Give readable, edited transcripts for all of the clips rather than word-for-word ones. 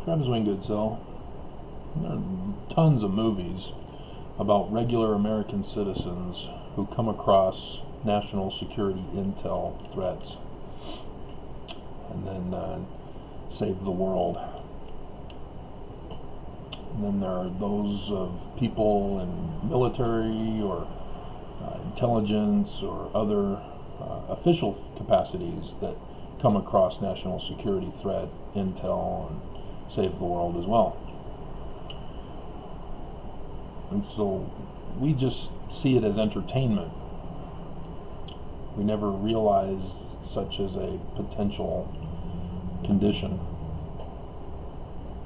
Travis Wingate, so there are tons of movies about regular American citizens who come across national security intel threats and then save the world. And then there are those of people in military or intelligence or other official capacities that come across national security threat intel and save the world as well. And so we just see it as entertainment. We never realize such as a potential condition.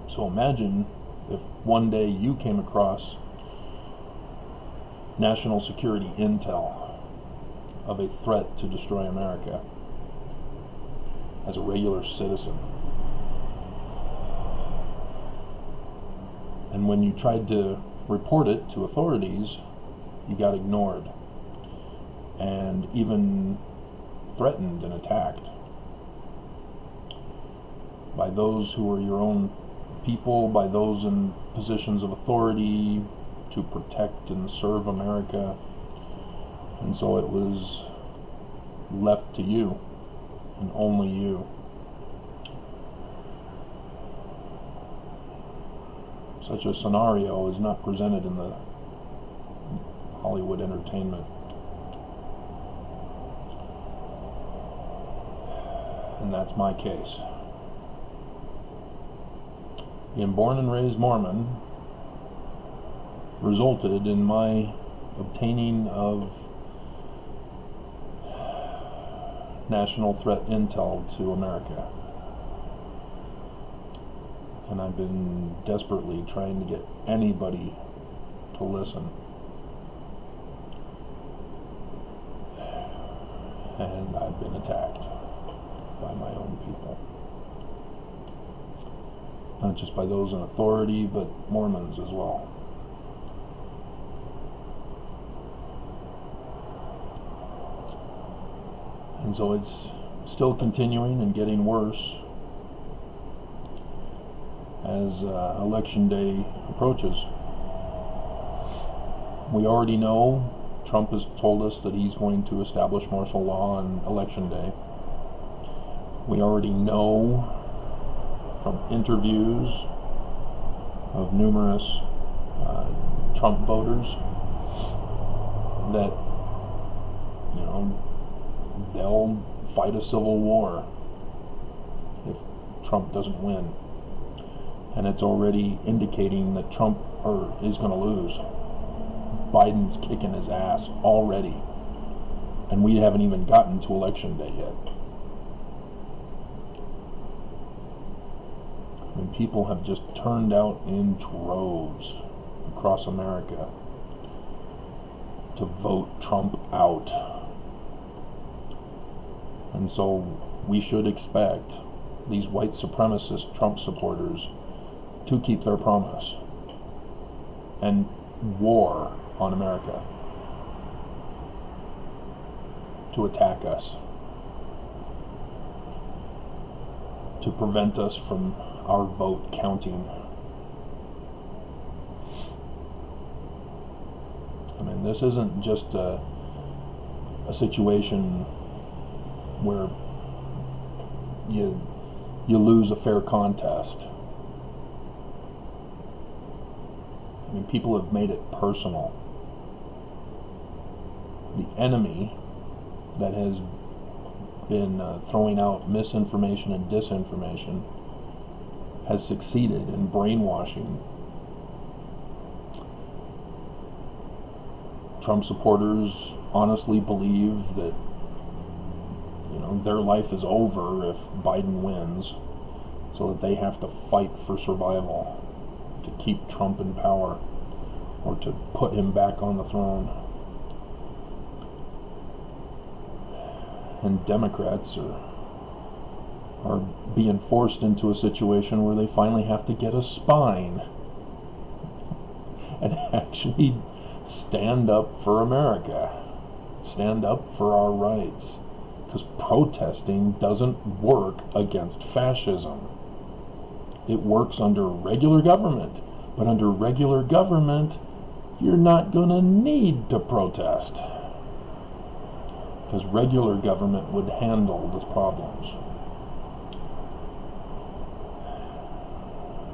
So imagine if one day you came across national security intel of a threat to destroy America as a regular citizen. And when you tried to report it to authorities, you got ignored and even threatened and attacked by those who are your own people, by those in positions of authority to protect and serve America. And so it was left to you and only you. Such a scenario is not presented in the Hollywood entertainment. And that's my case. Being born and raised Mormon resulted in my obtaining of national threat intel to America. And I've been desperately trying to get anybody to listen. And I've been attacked by my own people. Not just by those in authority, but Mormons as well. And so it's still continuing and getting worse as election day approaches. We already know Trump has told us that he's going to establish martial law on election day. We already know from interviews of numerous Trump voters that, you know, they'll fight a civil war if Trump doesn't win. And it's already indicating that Trump is going to lose. Biden's kicking his ass already. And we haven't even gotten to election day yet. I mean, people have just turned out in droves across America to vote Trump out. And so we should expect these white supremacist Trump supporters to keep their promise and war on America, to attack us, to prevent us from our vote counting. I mean, this isn't just a situation where you lose a fair contest. I mean, people have made it personal. The enemy that has been throwing out misinformation and disinformation has succeeded in brainwashing Trump supporters. Honestly believe that, you know, their life is over if Biden wins, so that they have to fight for survival to keep Trump in power or to put him back on the throne. And Democrats are being forced into a situation where they finally have to get a spine and actually stand up for America, stand up for our rights, because protesting doesn't work against fascism. it works under regular government. But under regular government, you're not going to need to protest, because regular government would handle the problems.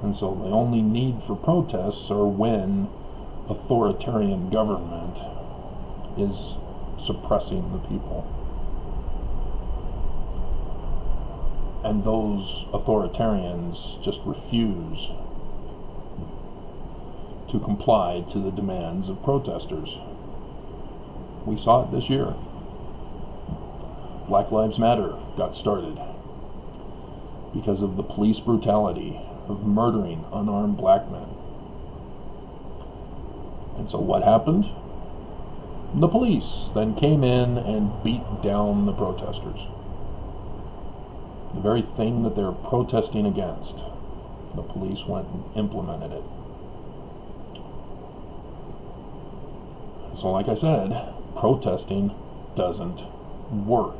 And so the only need for protests are when authoritarian government is suppressing the people. And those authoritarians just refuse to comply to the demands of protesters. We saw it this year. Black Lives Matter got started because of the police brutality of murdering unarmed black men. And so what happened? The police then came in and beat down the protesters. The very thing that they're protesting against, the police went and implemented it. So like I said, protesting doesn't work.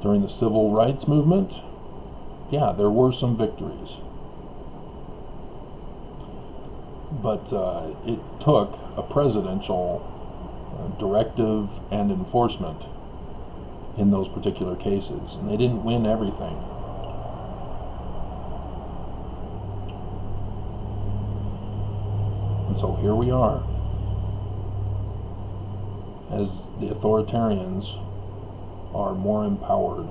During the civil rights movement, yeah, there were some victories. But it took a presidential directive and enforcement in those particular cases, and they didn't win everything. And so here we are, as the authoritarians are more empowered,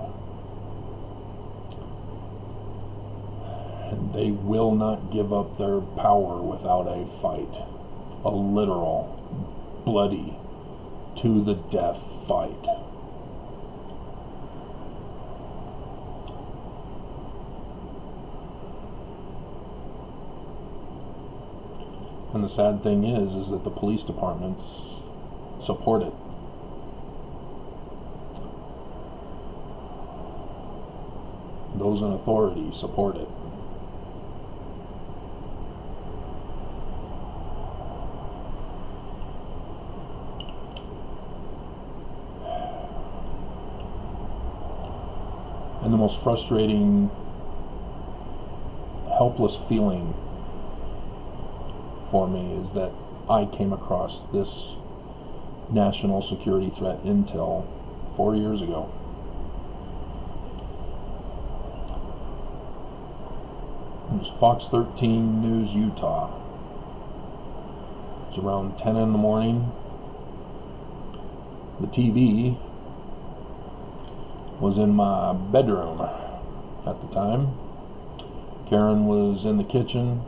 and they will not give up their power without a fight, a literal, bloody, to the death fight. And the sad thing is that the police departments support it. Those in authority support it. And the most frustrating, helpless feeling for me is that I came across this national security threat intel 4 years ago. It was Fox 13 News Utah. It was around 10 in the morning. The TV was in my bedroom at the time. Karen was in the kitchen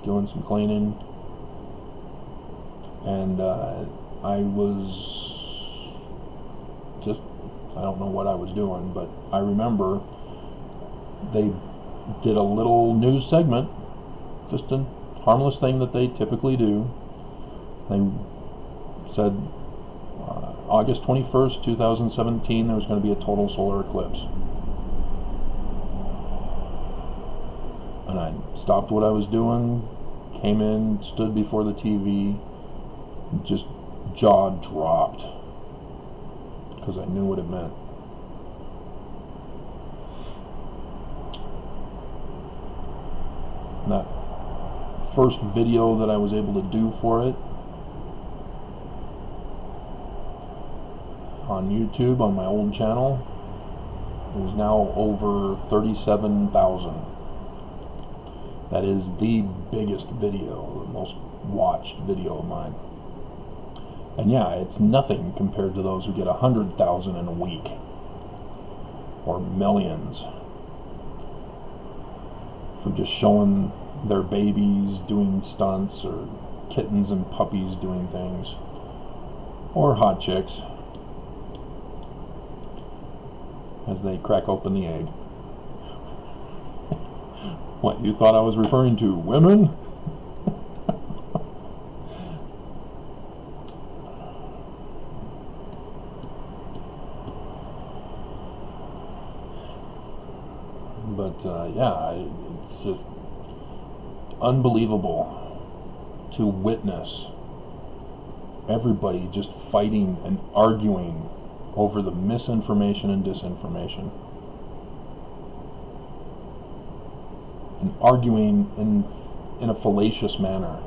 doing some cleaning, and I was just, I don't know what I was doing, but I remember they did a little news segment, just a harmless thing that they typically do. They said August 21st, 2017, there was going to be a total solar eclipse. And I stopped what I was doing, came in, stood before the TV, just jaw dropped, because I knew what it meant. And that first video that I was able to do for it on YouTube, on my old channel, is now over 37,000. That is the biggest video, the most watched video of mine. And yeah, it's nothing compared to those who get 100,000 in a week, or millions, for just showing their babies doing stunts, or kittens and puppies doing things, or hot chicks as they crack open the egg. What, you thought I was referring to women? But yeah, it's just unbelievable to witness everybody just fighting and arguing over the misinformation and disinformation. and arguing in a fallacious manner.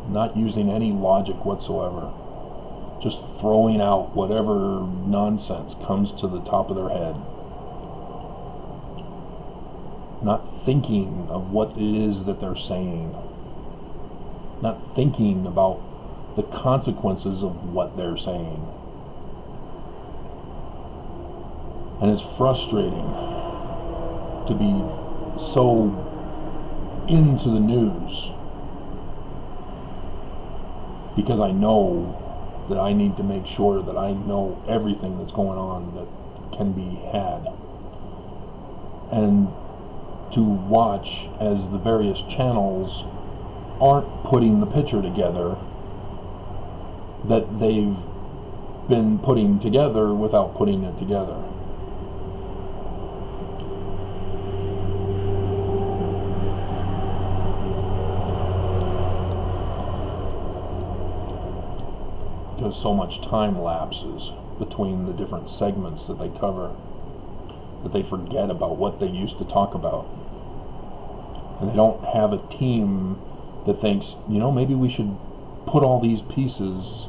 Not using any logic whatsoever. Just throwing out whatever nonsense comes to the top of their head. Not thinking of what it is that they're saying. Not thinking about the consequences of what they're saying. And it's frustrating to be so into the news, because I know that I need to make sure that I know everything that's going on that can be had. And to watch as the various channels aren't putting the picture together that they've been putting together without putting it together. Because so much time lapses between the different segments that they cover that they forget about what they used to talk about. And they don't have a team that thinks, you know, maybe we should put all these pieces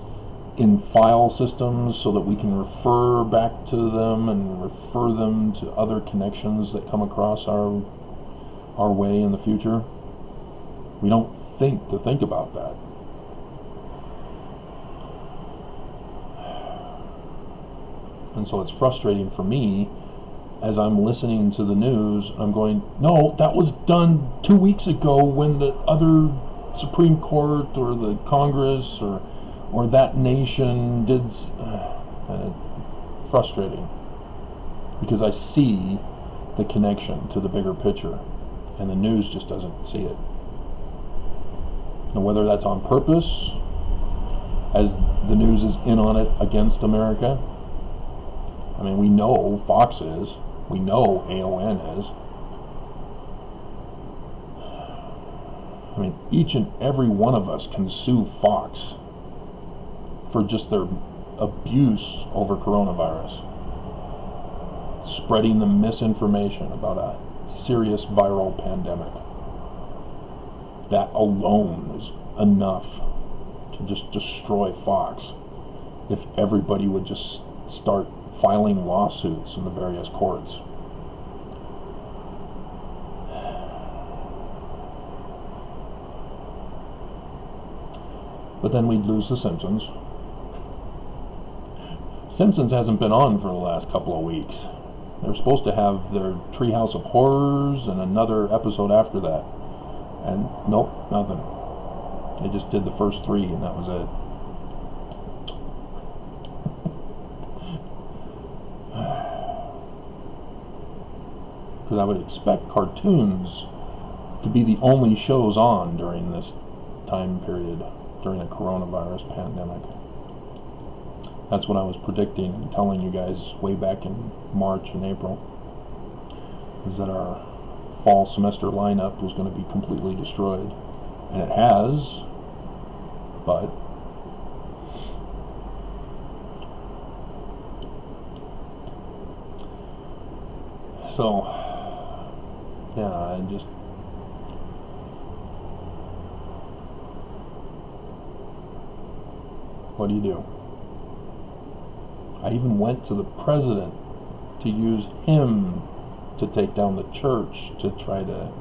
in file systems so that we can refer back to them and refer them to other connections that come across our way in the future. We don't think about that. And so it's frustrating for me as I'm listening to the news. I'm going, no, that was done 2 weeks ago when the other Supreme Court or the Congress or that nation did. Frustrating, because I see the connection to the bigger picture, and the news just doesn't see it. And whether that's on purpose, as the news is in on it against America. I mean, we know Fox is. We know AON is. I mean, each and every one of us can sue Fox for just their abuse over coronavirus. Spreading the misinformation about a serious viral pandemic. That alone is enough to just destroy Fox if everybody would just start filing lawsuits in the various courts. But then we'd lose The Simpsons. Simpsons hasn't been on for the last couple of weeks. They're supposed to have their Treehouse of Horrors and another episode after that. And nope, nothing. They just did the first 3 and that was it. Because I would expect cartoons to be the only shows on during this time period, during the coronavirus pandemic. That's what I was predicting and telling you guys way back in March and April, is that our fall semester lineup was going to be completely destroyed. And it has, but so, yeah, I just, what do you do? I even went to the president to use him to take down the church to try to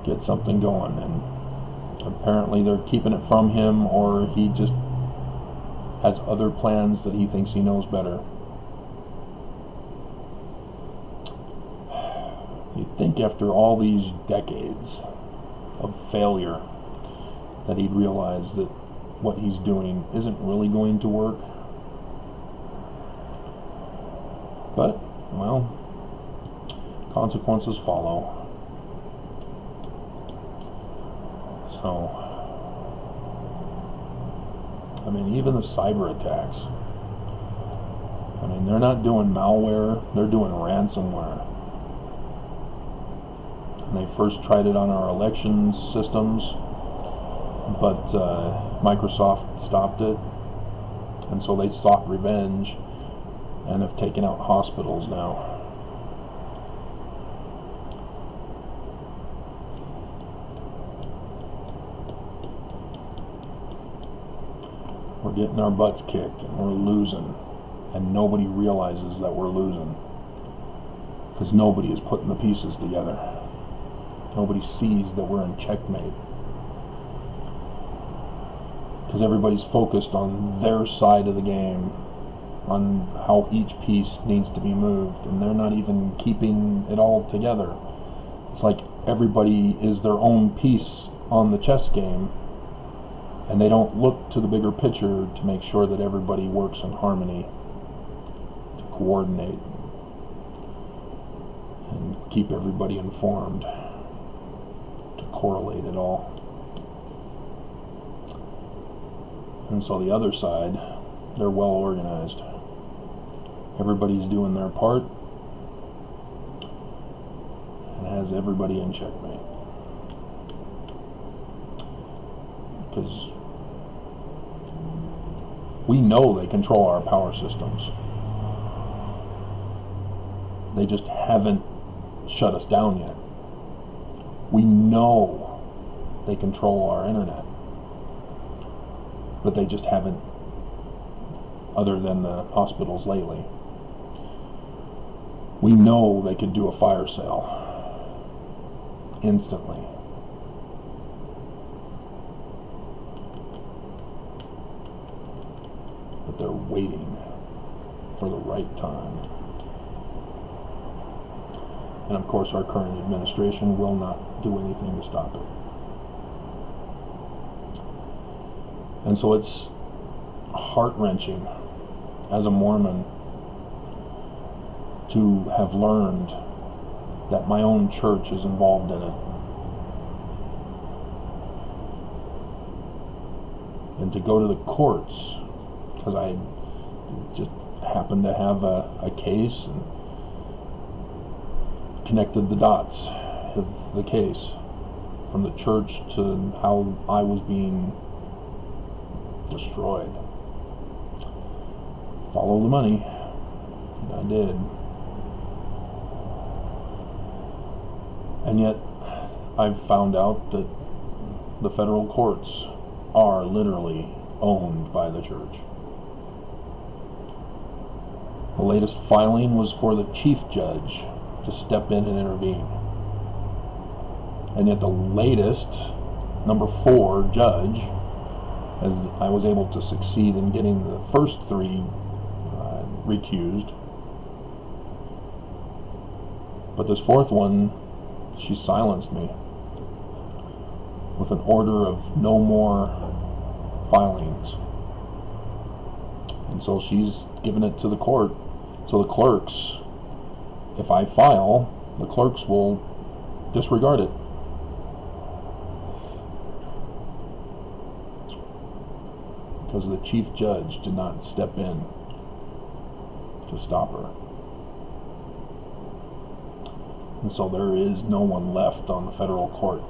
get something going, and apparently they're keeping it from him, or he just has other plans that he thinks he knows better. You'd think after all these decades of failure that he'd realize that what he's doing isn't really going to work. But, well, consequences follow. So, I mean, even the cyber attacks. I mean, they're not doing malware, they're doing ransomware. And they first tried it on our elections systems, but Microsoft stopped it. And so they sought revenge and have taken out hospitals now. We're getting our butts kicked and we're losing, and nobody realizes that we're losing because nobody is putting the pieces together. Nobody sees that we're in checkmate because everybody's focused on their side of the game, on how each piece needs to be moved, and they're not even keeping it all together. It's like everybody is their own piece on the chess game, and they don't look to the bigger picture to make sure that everybody works in harmony, to coordinate and keep everybody informed, to correlate it all. And so the other side, they're well organized. Everybody's doing their part and has everybody in checkmate. Because we know they control our power systems. They just haven't shut us down yet. We know they control our internet, but they just haven't, other than the hospitals lately. We know they could do a fire sale instantly. But they're waiting for the right time. And of course our current administration will not do anything to stop it. And so it's heart-wrenching as a Mormon to have learned that my own church is involved in it. And to go to the courts, because I just happened to have a case and connected the dots of the case from the church to how I was being destroyed. Follow the money, and I did. And yet I've found out that the federal courts are literally owned by the church. The latest filing was for the chief judge to step in and intervene. And yet the latest, number 4 judge, as I was able to succeed in getting the first 3 recused. But this 4th one, she silenced me with an order of no more filings. And so she's given it to the court. So the clerks, if I file, the clerks will disregard it. Because the chief judge did not step in to stop her. And so there is no one left on the federal court.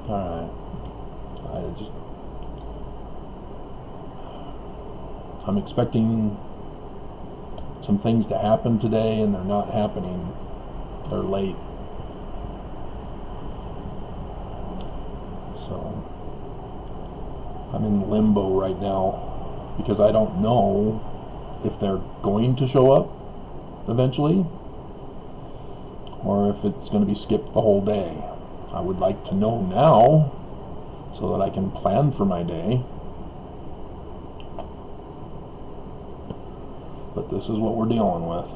Alright. I'm expecting some things to happen today, and they're not happening. They're late. So I'm in limbo right now because I don't know if they're going to show up eventually or if it's going to be skipped the whole day. I would like to know now so that I can plan for my day. But this is what we're dealing with.